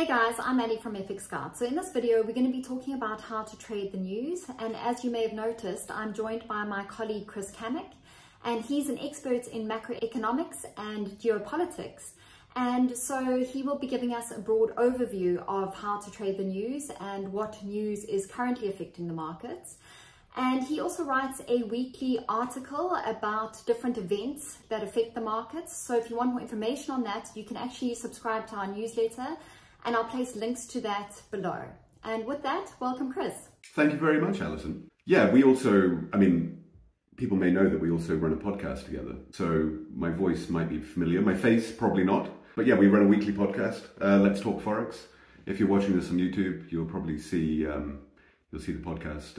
Hey guys, I'm Maddie from FX Scout. So in this video, we're going to be talking about how to trade the news. And as you may have noticed, I'm joined by my colleague, Chris Kamek, and he's an expert in macroeconomics and geopolitics. And so he will be giving us a broad overview of how to trade the news and what news is currently affecting the markets. And he also writes a weekly article about different events that affect the markets. So if you want more information on that, you can actually subscribe to our newsletter, and I'll place links to that below. And with that, welcome, Chris. Thank you very much, Alison. Yeah, we also, people may know that we also run a podcast together. So my voice might be familiar, my face probably not. But yeah, we run a weekly podcast, Let's Talk Forex. If you're watching this on YouTube, you'll probably see you'll see the podcast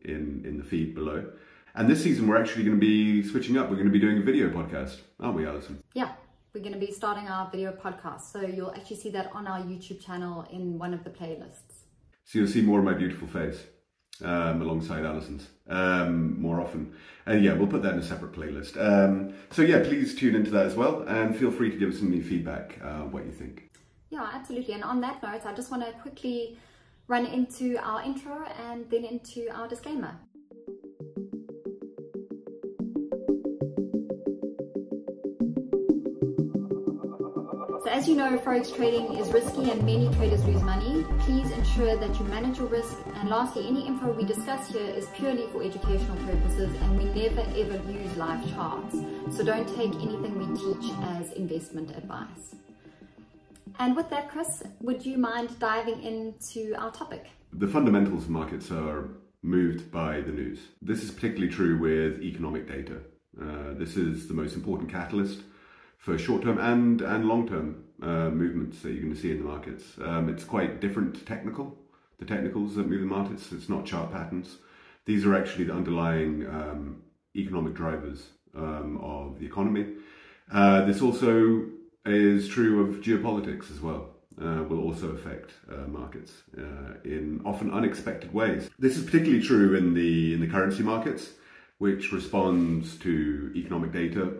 in the feed below. And this season, we're actually going to be switching up. We're going to be doing a video podcast, aren't we, Alison? Yeah, we're going to be starting our video podcast. So you'll actually see that on our YouTube channel in one of the playlists. So you'll see more of my beautiful face alongside Alison's more often. And yeah, we'll put that in a separate playlist. So yeah, please tune into that as well. And feel free to give us any feedback, what you think. Yeah, absolutely. And on that note, I just want to quickly run into our intro and then into our disclaimer. So as you know, Forex trading is risky and many traders lose money. Please ensure that you manage your risk. And lastly, any info we discuss here is purely for educational purposes and we never ever use live charts. So don't take anything we teach as investment advice. And with that, Chris, would you mind diving into our topic? The fundamentals of markets are moved by the news. This is particularly true with economic data. This is the most important catalyst for short-term and long-term movements that you're going to see in the markets. It's quite different to the technicals that move the markets. It's not chart patterns. These are actually the underlying economic drivers of the economy. This also is true of geopolitics as well. Will also affect markets in often unexpected ways. This is particularly true in the currency markets, which responds to economic data.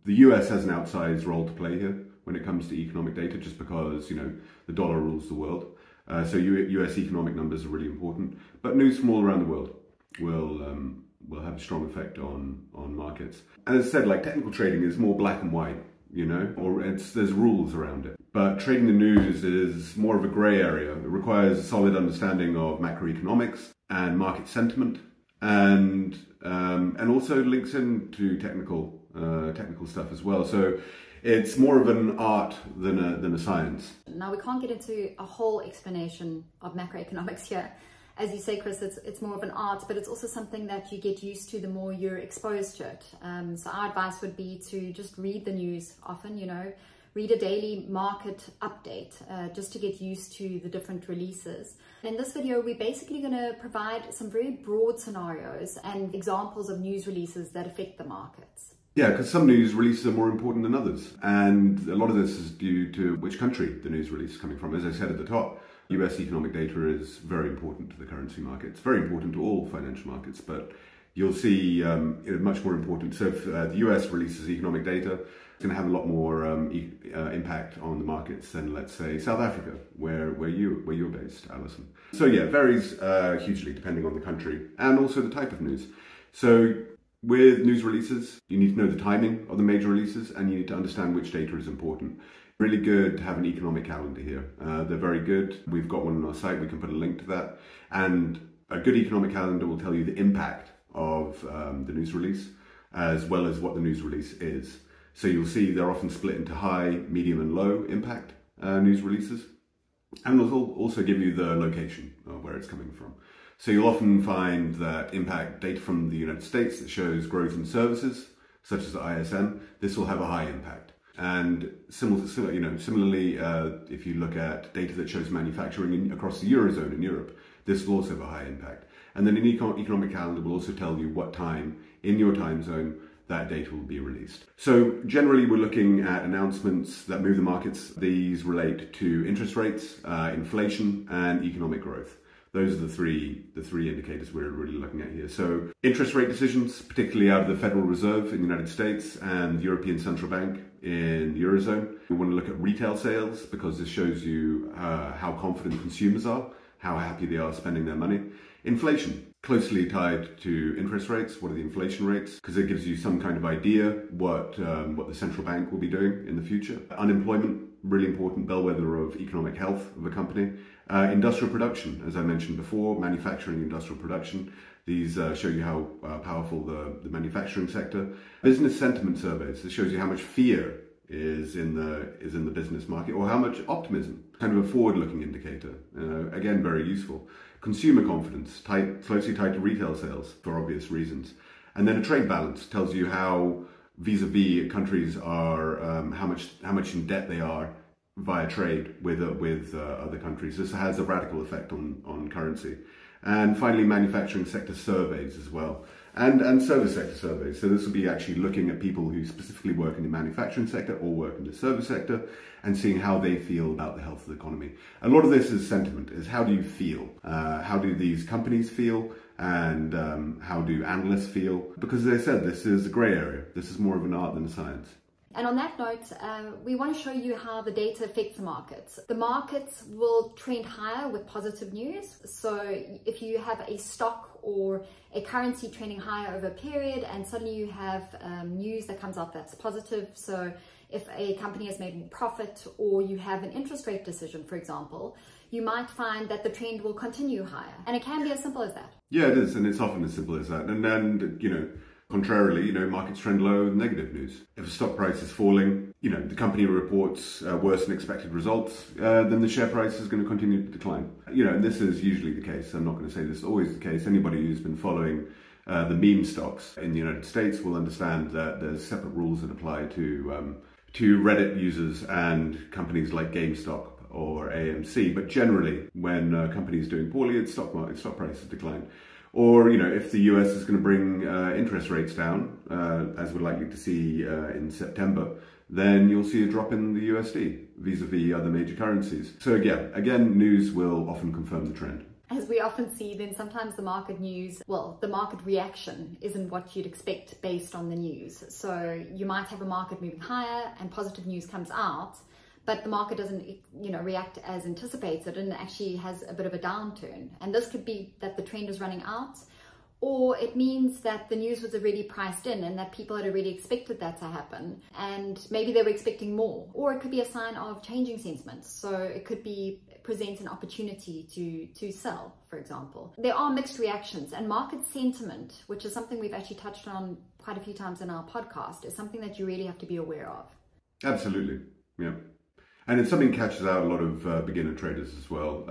The US has an outsized role to play here when it comes to economic data, just because the dollar rules the world. So US economic numbers are really important. But news from all around the world will have a strong effect on markets. And as I said, like, technical trading is more black and white. There's rules around it. But trading the news is more of a grey area. It requires a solid understanding of macroeconomics and market sentiment, and also links into technical stuff as well. So it's more of an art than a science. Now, we can't get into a whole explanation of macroeconomics here. As you say, Chris, it's more of an art, but it's also something that you get used to the more you're exposed to it. So our advice would be to just read the news often, read a daily market update, just to get used to the different releases. In this video, we're basically going to provide some very broad scenarios and examples of news releases that affect the markets. Yeah, because some news releases are more important than others. And a lot of this is due to which country the news release is coming from. As I said at the top, US economic data is very important to the currency market. It's very important to all financial markets, but you'll see much more important. So if the US releases economic data, it's going to have a lot more impact on the markets than, let's say, South Africa, where you're based, Alison. So yeah, it varies hugely depending on the country and also the type of news. So with news releases, you need to know the timing of the major releases and you need to understand which data is important. Really good to have an economic calendar here. They're very good. We've got one on our site. We can put a link to that. And a good economic calendar will tell you the impact of the news release, as well as what the news release is. So you'll see they're often split into high, medium and low impact news releases. And they'll also give you the location of where it's coming from. So you'll often find that impact data from the United States that shows growth in services, such as the ISM, this will have a high impact. And similarly, if you look at data that shows manufacturing across the Eurozone in Europe, this will also have a high impact. And then an economic calendar will also tell you what time in your time zone that data will be released. So generally, we're looking at announcements that move the markets. These relate to interest rates, inflation, and economic growth. Those are the three indicators we're really looking at here. So interest rate decisions, particularly out of the Federal Reserve in the United States and the European Central Bank in the Eurozone. We want to look at retail sales because this shows you how confident consumers are, how happy they are spending their money. Inflation, closely tied to interest rates. What are the inflation rates? Because it gives you some kind of idea what the central bank will be doing in the future. Unemployment, really important bellwether of economic health of a company. Industrial production, as I mentioned before, manufacturing, industrial production. These show you how powerful the manufacturing sector. Business sentiment surveys. This shows you how much fear is in the business market, or how much optimism. Kind of a forward-looking indicator. Again, very useful. Consumer confidence, closely tied to retail sales for obvious reasons. And then a trade balance tells you how vis-a-vis countries are, how much in debt they are via trade with other countries. This has a radical effect on currency. And finally, manufacturing sector surveys as well, and service sector surveys. So this will be actually looking at people who specifically work in the manufacturing sector or work in the service sector and seeing how they feel about the health of the economy. A lot of this is sentiment, is how do you feel? How do these companies feel? And how do analysts feel? Because as I said, this is a grey area. This is more of an art than a science. And on that note, we want to show you how the data affects the markets. The markets will trend higher with positive news. So if you have a stock or a currency trending higher over a period and suddenly you have news that comes out that's positive. So if a company has made a profit or you have an interest rate decision, for example, you might find that the trend will continue higher. And it can be as simple as that. Yeah, it is. And it's often as simple as that. And then, contrarily, markets trend low with negative news. If a stock price is falling, the company reports worse than expected results, then the share price is going to continue to decline. And this is usually the case. I'm not going to say this is always the case. Anybody who's been following the meme stocks in the United States will understand that there's separate rules that apply to Reddit users and companies like GameStop or AMC. But generally, when companies doing poorly, stock prices decline. Or, if the US is going to bring interest rates down, as we're likely to see in September, then you'll see a drop in the USD vis-a-vis other major currencies. So again, news will often confirm the trend. As we often see, then sometimes the market news, the market reaction isn't what you'd expect based on the news. So you might have a market moving higher and positive news comes out, but the market doesn't, react as anticipated and actually has a bit of a downturn. And this could be that the trend is running out, or it means that the news was already priced in and that people had already expected that to happen. And maybe they were expecting more, or it could be a sign of changing sentiments. So it could present an opportunity to sell, for example. There are mixed reactions, and market sentiment, which is something we've actually touched on quite a few times in our podcast, is something that you really have to be aware of. Absolutely, yeah. And it's something that catches out a lot of beginner traders as well.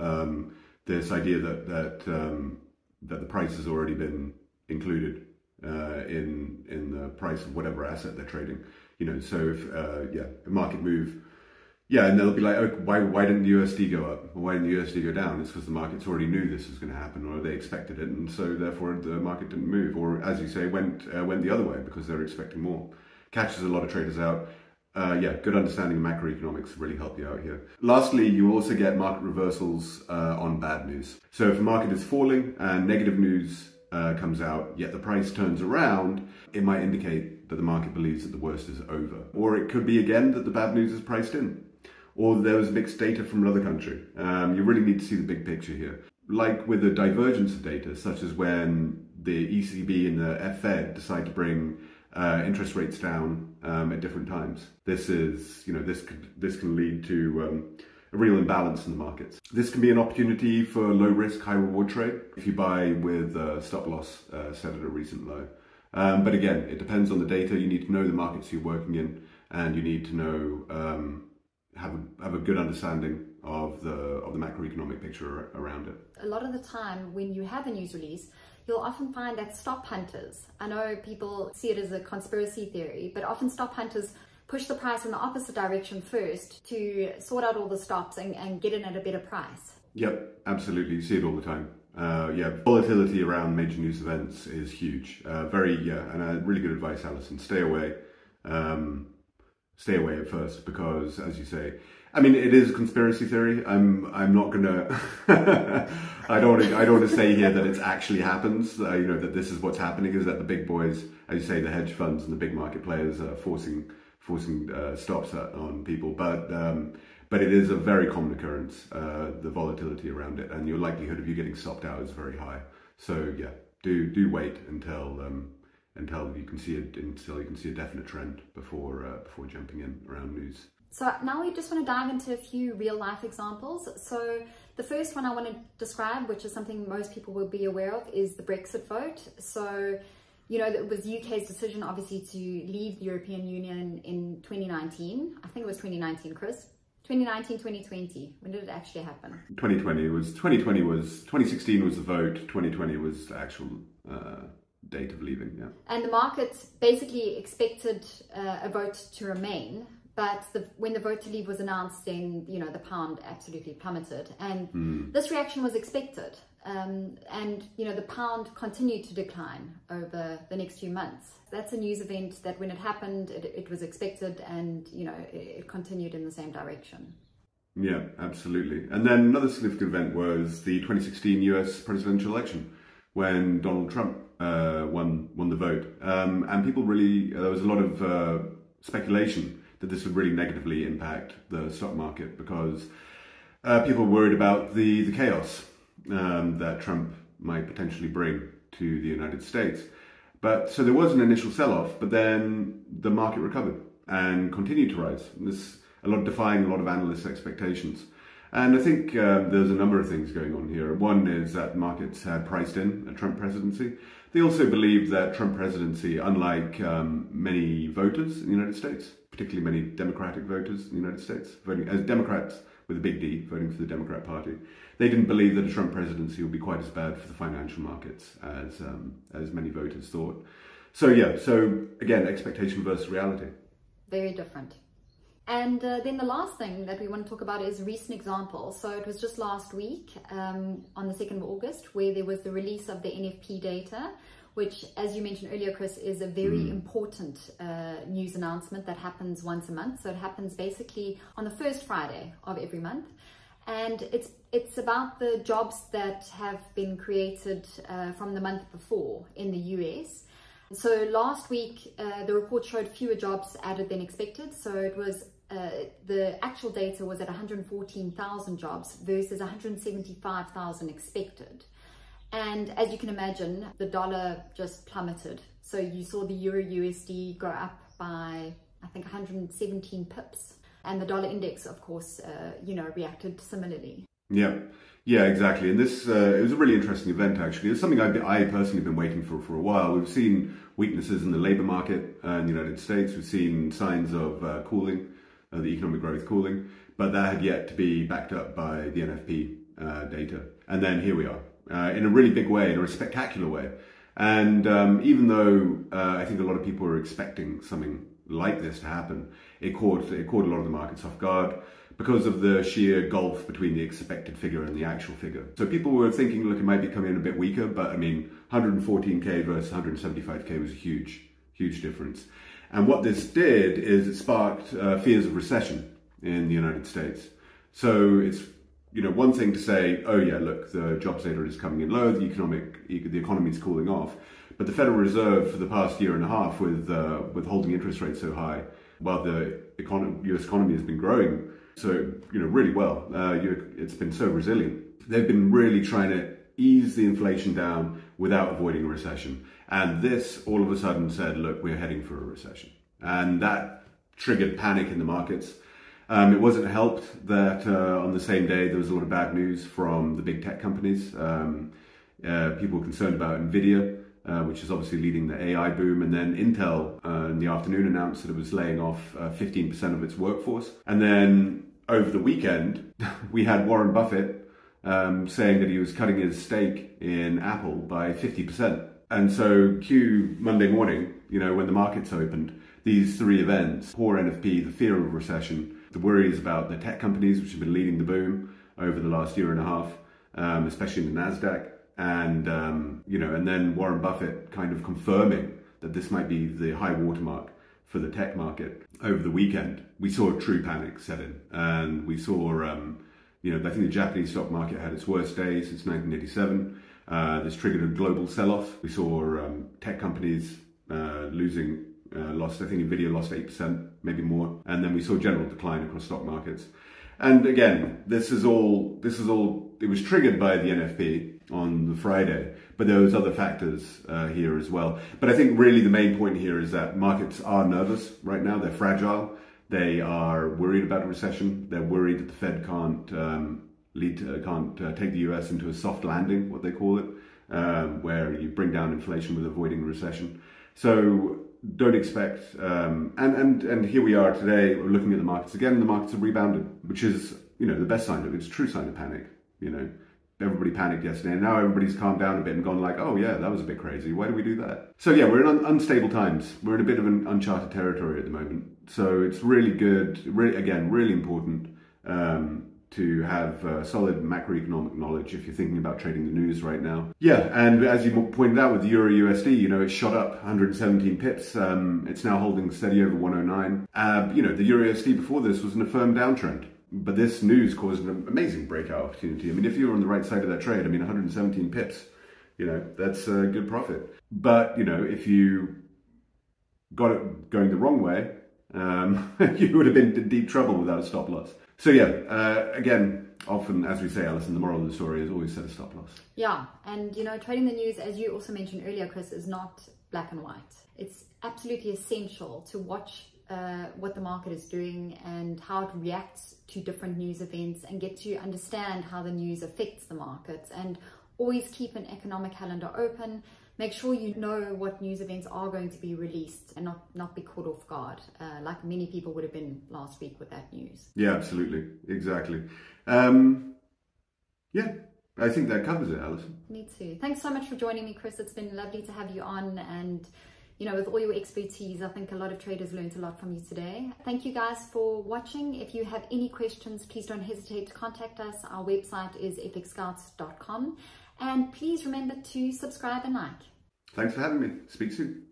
This idea that the price has already been included in the price of whatever asset they're trading. So if a market move, and they'll be like, oh, why didn't the USD go up? Or why didn't the USD go down? It's because the markets already knew this was going to happen, or they expected it, and so therefore the market didn't move. Or as you say, went the other way because they're expecting more. Catches a lot of traders out. Good understanding of macroeconomics really help you out here. Lastly, you also get market reversals on bad news. So if a market is falling and negative news comes out, yet the price turns around, it might indicate that the market believes that the worst is over. Or it could be again that the bad news is priced in. Or there was mixed data from another country. You really need to see the big picture here. Like with the divergence of data, such as when the ECB and the Fed decide to bring interest rates down at different times. This is, this can lead to a real imbalance in the markets. This can be an opportunity for low risk, high reward trade if you buy with stop loss set at a recent low. But again, it depends on the data. You need to know the markets you're working in, and you need to know have a good understanding of the macroeconomic picture around it. A lot of the time, when you have a news release, you'll often find that stop hunters, I know people see it as a conspiracy theory, but often stop hunters push the price in the opposite direction first to sort out all the stops and get in at a better price. Yep, absolutely. You see it all the time. Volatility around major news events is huge. And really good advice, Alison. Stay away at first because, as you say, I mean, it is a conspiracy theory. I'm not gonna. I don't want to say here that it's actually happens. That this is what's happening. Is that the big boys, as you say, the hedge funds and the big market players are forcing stops on people. But it is a very common occurrence. The volatility around it, and your likelihood of you getting stopped out is very high. So yeah, do wait until you can see a definite trend before jumping in around news. So now we just want to dive into a few real life examples. So the first one I want to describe, which is something most people will be aware of, is the Brexit vote. So, it was UK's decision, obviously, to leave the European Union in 2019. I think it was 2019, Chris. 2019, 2020. When did it actually happen? 2016 was the vote. 2020 was the actual date of leaving. Yeah. And the markets basically expected a vote to remain. But when the vote to leave was announced, then, the pound absolutely plummeted. And this reaction was expected. And, the pound continued to decline over the next few months. That's a news event that when it happened, it was expected, and, it continued in the same direction. Yeah, absolutely. And then another significant event was the 2016 US presidential election, when Donald Trump won the vote. And people there was a lot of speculation that this would really negatively impact the stock market, because people were worried about the chaos that Trump might potentially bring to the United States. So there was an initial sell-off, but then the market recovered and continued to rise. Defying a lot of analysts' expectations. And I think there's a number of things going on here. One is that markets had priced in a Trump presidency. They also believed that Trump presidency, unlike many voters in the United States, particularly many Democratic voters in the United States, voting as Democrats with a big D, voting for the Democrat Party, they didn't believe that a Trump presidency would be quite as bad for the financial markets as many voters thought. So again, expectation versus reality. Very different. And then the last thing that we want to talk about is recent examples. So it was just last week, on the 2nd of August, where there was the release of the NFP data, which, as you mentioned earlier, Chris, is a very important news announcement that happens once a month. So it happens basically on the first Friday of every month. And it's about the jobs that have been created from the month before in the US. So last week, the report showed fewer jobs added than expected. So it was the actual data was at 114,000 jobs versus 175,000 expected. And as you can imagine, the dollar just plummeted. So you saw the Euro USD go up by, I think, 117 pips. And the dollar index, of course, reacted similarly. Yeah, exactly. And this it was a really interesting event, actually. It's something I personally have been waiting for a while. We've seen weaknesses in the labour market in the United States. We've seen signs of cooling, the economic growth cooling, but that had yet to be backed up by the NFP data. And then here we are, in a really big way, in a spectacular way. And even though I think a lot of people were expecting something like this to happen, it caught a lot of the markets off guard, because of the sheer gulf between the expected figure and the actual figure. So people were thinking, look, it might be coming in a bit weaker, but I mean, 114K versus 175K was a huge difference. And what this did is it sparked fears of recession in the United States. So it's, one thing to say, oh yeah, look, the jobs data is coming in low, the economy is cooling off. But the Federal Reserve for the past year and a half, with holding interest rates so high, while the US economy has been growing so, really well. It's been so resilient. They've been really trying to ease the inflation down without avoiding a recession. And this all of a sudden said, look, we're heading for a recession. And that triggered panic in the markets. It wasn't helped that on the same day there was a lot of bad news from the big tech companies. People were concerned about Nvidia, which is obviously leading the AI boom. And then Intel in the afternoon announced that it was laying off 15% of its workforce. And then over the weekend, we had Warren Buffett saying that he was cutting his stake in Apple by 50%. And so Monday morning, when the markets opened, these three events, poor NFP, the fear of recession, the worries about the tech companies, which have been leading the boom over the last year and a half, especially in the NASDAQ, and and then Warren Buffett kind of confirming that this might be the high watermark for the tech market over the weekend, we saw a true panic set in, and we saw, I think the Japanese stock market had its worst day since 1987. This triggered a global sell-off. We saw tech companies lost, I think Nvidia lost 8%, maybe more, and then we saw general decline across stock markets. And again, it was triggered by the NFP on the Friday, but there was other factors here as well. But I think really the main point here is that markets are nervous right now. They're fragile. They are worried about a recession. They're worried that the Fed can't take the US into a soft landing, what they call it, where you bring down inflation with avoiding a recession. So don't expect, and here we are today, we're looking at the markets again, the markets have rebounded, which is, the best sign of it. It's a true sign of panic. Everybody panicked yesterday, and now everybody's calmed down a bit and gone like, oh yeah, that was a bit crazy. Why did we do that? So yeah, we're in unstable times. We're in a bit of an uncharted territory at the moment. So it's really good, really important to have solid macroeconomic knowledge if you're thinking about trading the news right now. Yeah, and as you pointed out with the Euro USD, it shot up 117 pips. It's now holding steady over 109. The Euro USD before this was in a firm downtrend. But this news caused an amazing breakout opportunity. I mean, if you were on the right side of that trade, 117 pips, that's a good profit. But, if you got it going the wrong way, you would have been in deep trouble without a stop loss. So yeah, again, often, as we say, Alison, the moral of the story is always set a stop loss. Yeah, and trading the news, as you also mentioned earlier, Chris, is not black and white. It's absolutely essential to watch what the market is doing and how it reacts to different news events, and get to understand how the news affects the markets, and always keep an economic calendar open. Make sure you know what news events are going to be released, and not be caught off guard, like many people would have been last week with that news. Yeah, absolutely. Exactly. Yeah, I think that covers it, Alison. Me too. Thanks so much for joining me, Chris. It's been lovely to have you on, and with all your expertise, I think a lot of traders learned a lot from you today. Thank you guys for watching. If you have any questions, please don't hesitate to contact us. Our website is fxscouts.com. And please remember to subscribe and like. Thanks for having me. Speak soon.